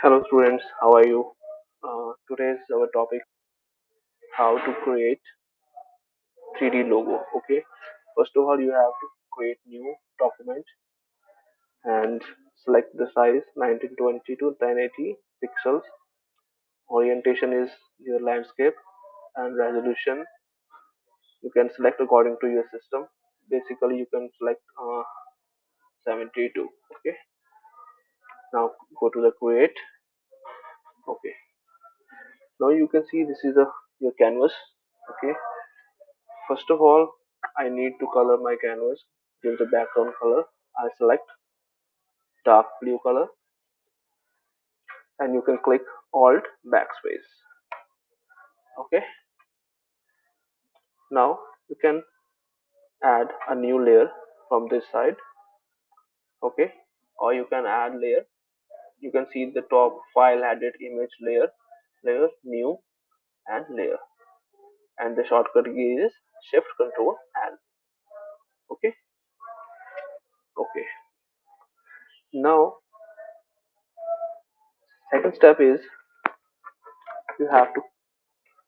Hello students, how are you? Today's our topic how to create 3D logo. Okay, first of all you have to create new document and select the size 1920 to 1080 pixels. Orientation is your landscape and resolution you can select according to your system. Basically you can select 72. Okay, now go to the create. Okay, now you can see this is the your canvas. Okay, first of all, I need to color my canvas. Give the background color. I select dark blue color and you can click Alt backspace. Okay. Now you can add a new layer from this side. Okay. Or you can add layer. You can see the top file added image layer, layer, new and layer. And the shortcut key is Shift Control L. Okay. Okay. Now second step is you have to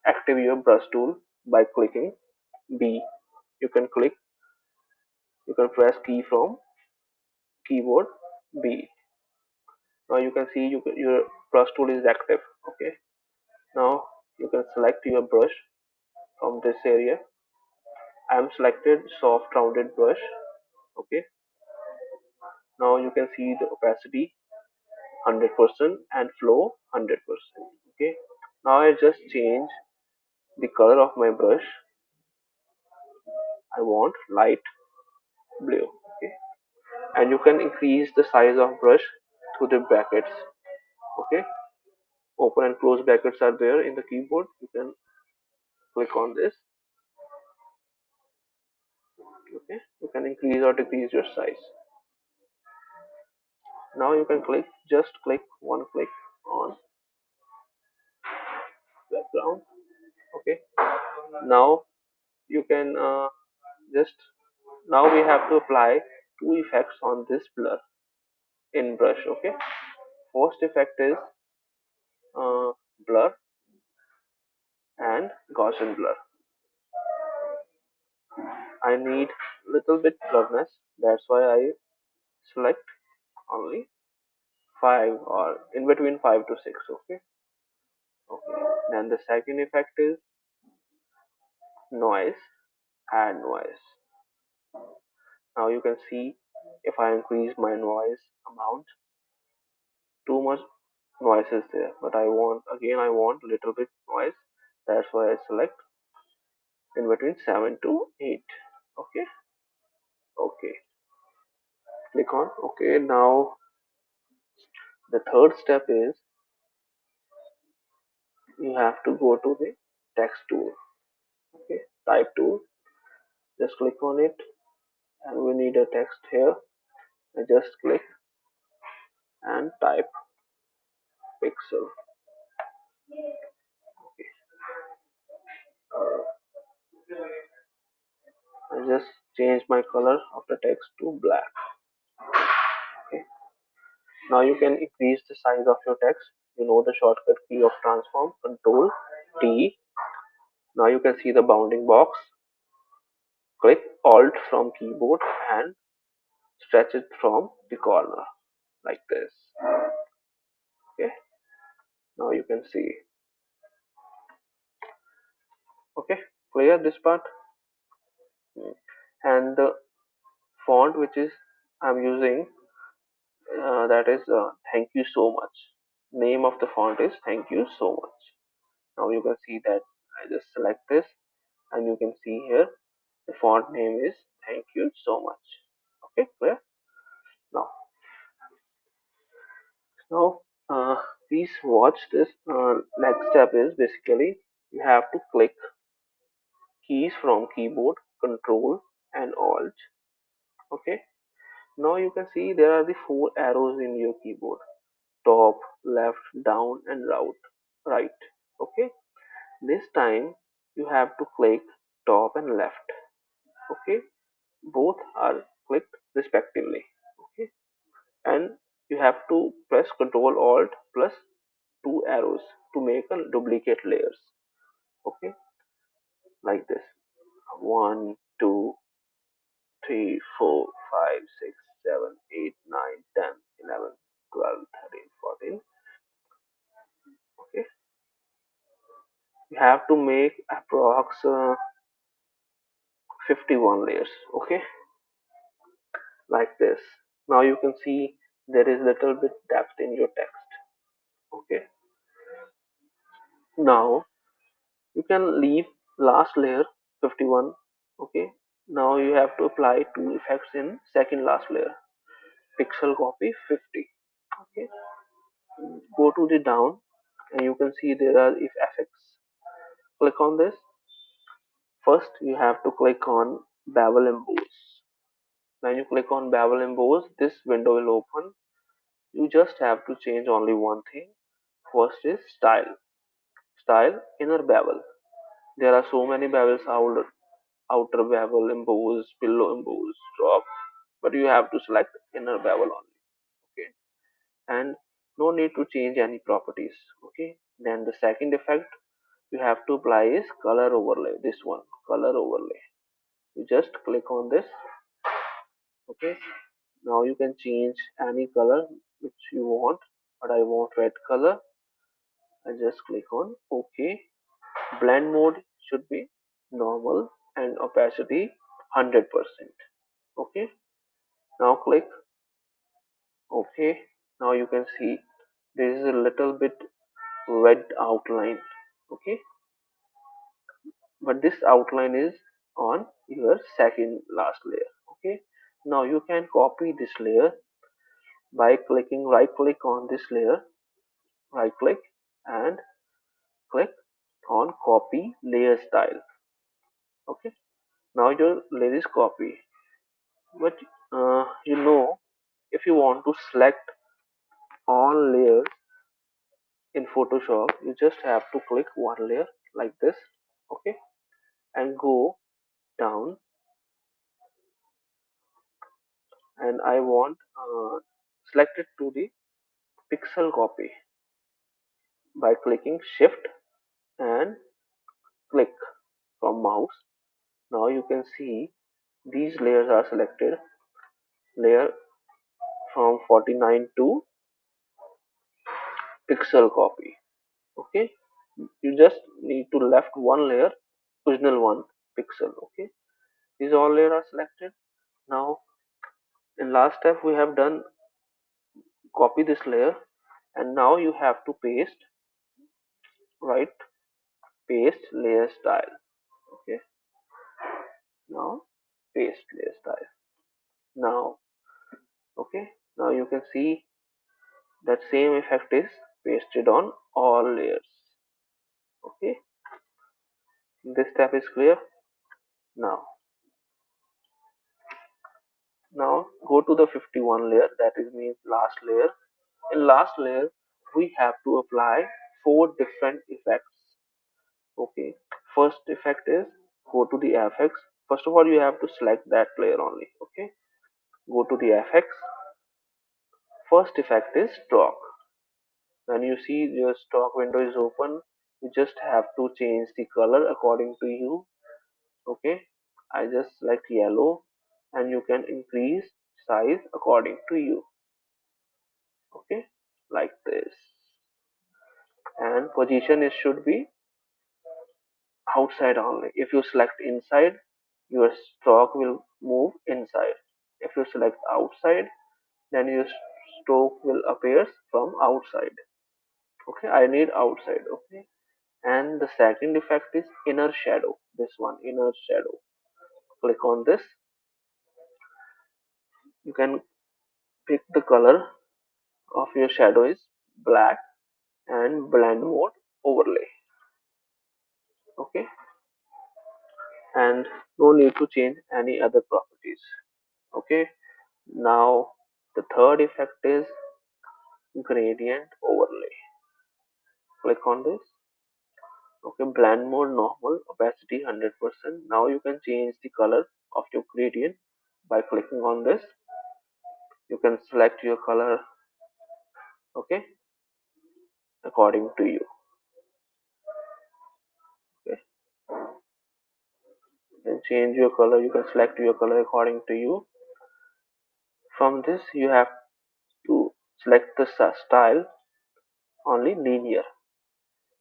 activate your brush tool by clicking B. You can click, you can press key from keyboard B. Now you can see your brush tool is active. Okay. Now you can select your brush from this area. I am selected soft rounded brush. Okay. Now you can see the opacity 100% and flow 100%. Okay. Now I just change the color of my brush. I want light blue. Okay. And you can increase the size of brush through the brackets. Okay, open and close brackets are there in the keyboard. You can click on this. Okay, you can increase or decrease your size. Now you can just click one click on background. Okay, now you can just now we have to apply two effects on this blur in brush. Okay, first effect is uh, blur and Gaussian blur. I need little bit blurriness, that's why I select only 5 or in between 5 to 6. Okay. Okay, then the second effect is noise. Add noise. Now you can see if I increase my noise amount, too much noise is there, but I want little bit noise. That's why I select in between 7 to 8. Okay. Okay, click on okay. Now the third step is you have to go to the text tool. Okay, type tool, just click on it and we need a text here. I just click and type pixel. I just change my color of the text to black. Okay. Now you can increase the size of your text. You know the shortcut key of transform, Control T. Now you can see the bounding box. Click Alt from keyboard and stretch it from the corner like this. Okay. Now you can see. Okay. Clear this part. And the font which is I'm using that is thank you so much. Name of the font is thank you so much. Now you can see that I just select this and you can see here the font name is thank you so much. Okay, clear. Now now please watch this. Next step is basically you have to click keys from keyboard, Control and Alt. Okay, now you can see there are the four arrows in your keyboard: top, left, down and right. Okay, this time you have to click top and left. Okay, both are clicked respectively. Okay, and You have to press Ctrl Alt plus two arrows to make a duplicate layers. Okay, like this. 1, 2, 3, 4, 5, 6, 7, 8, 9, 10, 11, 12, 13, 14. Okay, you have to make approx 51 layers. Okay, like this. Now you can see there is little bit depth in your text. Okay, now you can leave last layer 51. Okay, now you have to apply two effects in second last layer. Pixel copy 50. Okay, go to the down and you can see there are if effects. Click on this. First you have to click on bevel emboss. When you click on bevel emboss, this window will open. You just have to change only one thing. First is style inner bevel. There are so many bevels: outer bevel, emboss, below emboss, drop, but you have to select inner bevel only. Okay, and no need to change any properties. Okay, then the second effect you have to apply is color overlay. This one, color overlay. You just click on this. Okay, now you can change any color which you want, but I want red color. I just click on OK. Blend mode should be normal and opacity 100%. Okay, now click OK. Now you can see there is a little bit red outline. Okay, but this outline is on your second last layer. Okay, now you can copy this layer by clicking right click on this layer, right click and click on copy layer style. Okay, now your layer is copy. But if you want to select all layers in Photoshop, you just have to click one layer like this. Okay, and go down, and I want select it to the pixel copy by clicking shift and click from mouse. Now you can see these layers are selected. Layer from 49 to pixel copy. Okay, you just need to left one layer, original one, pixel. Okay, these all layers are selected. Now in last step we have done copy this layer, and now you have to paste, right, paste layer style. Okay, now paste layer style. Now okay, now you can see that same effect is pasted on all layers. Okay, this step is clear. Now go to the 51 layer, that is means last layer. In last layer we have to apply four different effects. Okay, first effect is go to the FX. First of all you have to select that layer only. Okay, go to the FX. First effect is stroke. When you see your stroke window is open, you just have to change the color according to you. Okay, I just select yellow, and you can increase size according to you. Okay, like this. And position is should be outside only. If you select inside, your stroke will move inside. If you select outside, then your stroke will appear from outside. Okay, I need outside. Okay, and the second effect is inner shadow. This one, inner shadow. Click on this. You can pick the color of your shadow is black, and blend mode overlay. Okay, and no need to change any other properties. Okay, now the third effect is gradient overlay. Click on this. Okay, blend mode normal, opacity 100%. Now you can change the color of your gradient by clicking on this. You can select your color Okay, according to you. Okay, you can change your color, you can select your color according to you. From this you have to select the style only linear.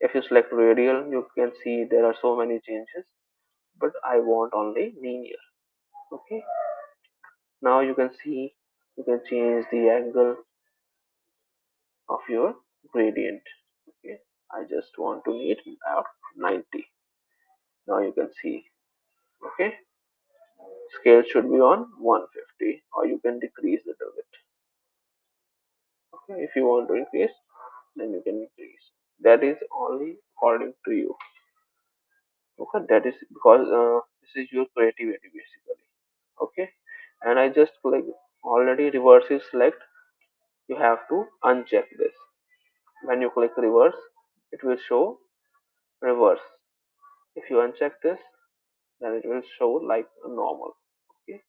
If you select radial, you can see there are so many changes, but I want only linear. Okay, now you can see you can change the angle of your gradient. Okay, I just want to need out 90. Now you can see. Okay, scale should be on 150, or you can decrease a little bit. Okay, if you want to increase, then you can increase. That is only according to you. Okay, that is because this is your creativity basically. Okay, and I just click already reverse is select. You have to uncheck this. When you click reverse, it will show reverse. If you uncheck this, then it will show like normal. Okay,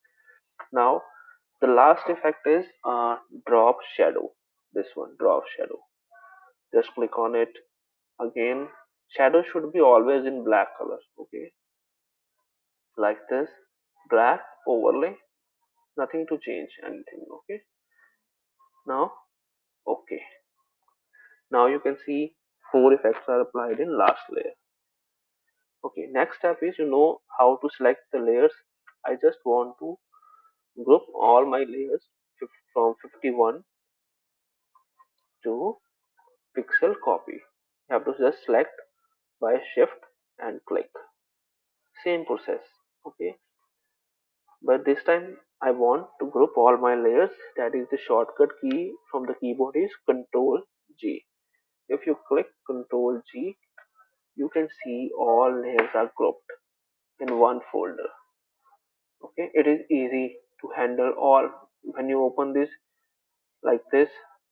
now the last effect is drop shadow. This one, drop shadow. Just click on it again. Shadow should be always in black color. Okay, like this, black overlay, nothing to change anything. Okay, now okay, now you can see four effects are applied in last layer. Okay, next step is you know how to select the layers. I just want to group all my layers from 51 to pixel copy. You have to just select by shift and click. Same process. Okay, but this time I want to group all my layers. That is the shortcut key from the keyboard is Control G. If you click Control G, you can see all layers are grouped in one folder. Okay, it is easy to handle all. When you open this like this,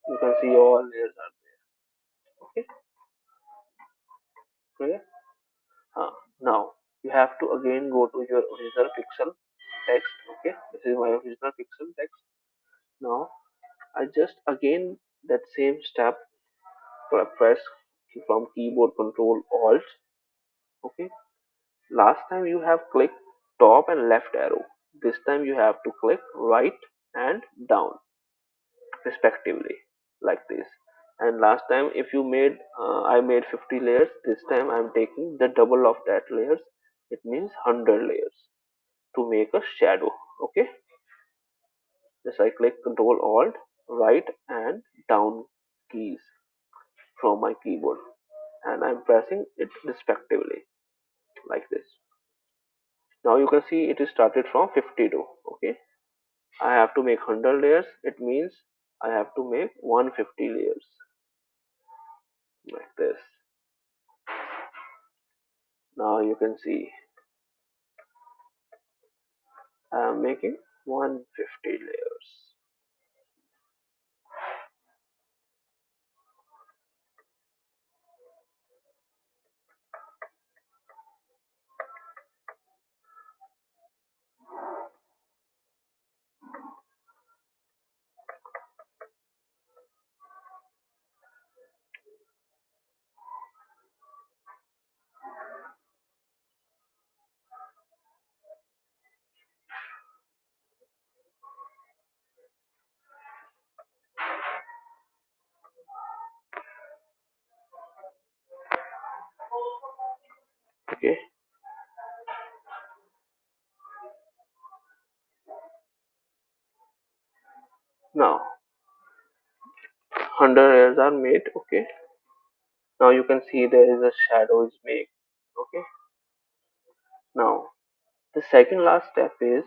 you can see all layers are there. Okay, clear? Now you have to again go to your original pixel text. Okay, this is my original pixel text. Now I just again that same step press from keyboard Control Alt. Okay, last time you have clicked top and left arrow. This time you have to click right and down respectively, like this. And last time if you made I made 50 layers, this time I'm taking the double of that layers. It means 100 layers to make a shadow. Okay, just I click Control Alt right and down keys from my keyboard, and I'm pressing it respectively like this. Now you can see it is started from 52. Okay, I have to make 100 layers. It means I have to make 150 layers like this. Now you can see I am making 150 layers. Okay, now 100 layers are made. Okay, now you can see there is a shadow is made. Okay, now the second last step is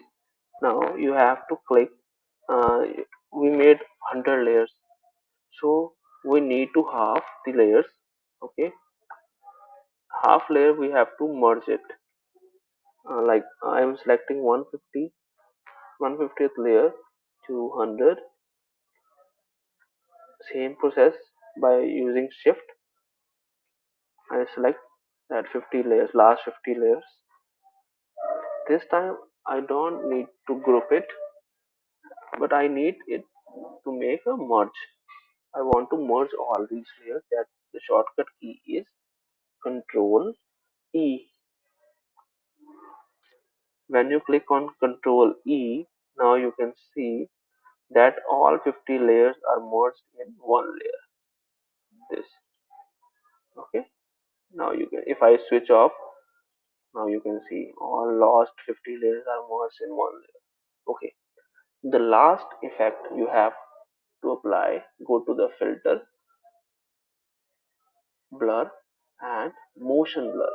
now you have to click. Uh, we made 100 layers, so we need to half the layers. Okay, half layer we have to merge it. Like I am selecting 150, 150th layer to 100. Same process by using shift. I select that 50 layers, last 50 layers. This time I don't need to group it, but I need it to make a merge. I want to merge all these layers. That the shortcut key is Control E. When you click on Control E, now you can see that all 50 layers are merged in one layer. This. Okay. Now you can, if I switch off, now you can see all last 50 layers are merged in one layer. Okay. The last effect you have to apply, go to the filter, blur and motion blur.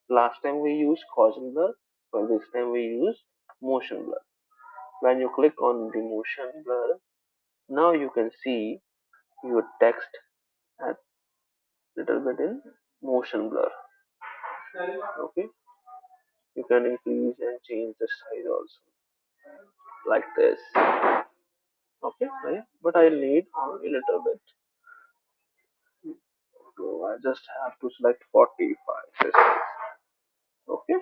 Last time we used Gaussian blur, but this time we use motion blur. When you click on the motion blur, now you can see your text a little bit in motion blur. Okay, you can increase and change the size also, like this. Okay, right? But I need only a little bit, so I just have to select 45 this size. Okay,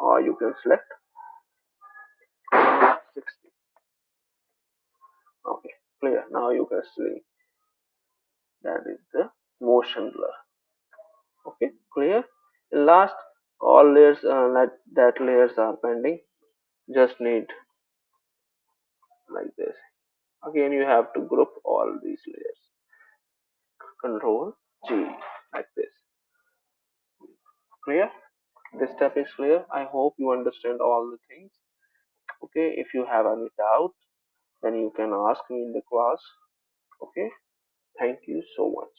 or you can select 60. Okay, clear. Now you can see that is the motion blur. Okay, clear. Last, all layers that layers are pending. Just need like this. Again, you have to group all these layers. Control G, like this. Clear? This step is clear. I hope you understand all the things. Okay, if you have any doubt, then you can ask me in the class. Okay, thank you so much.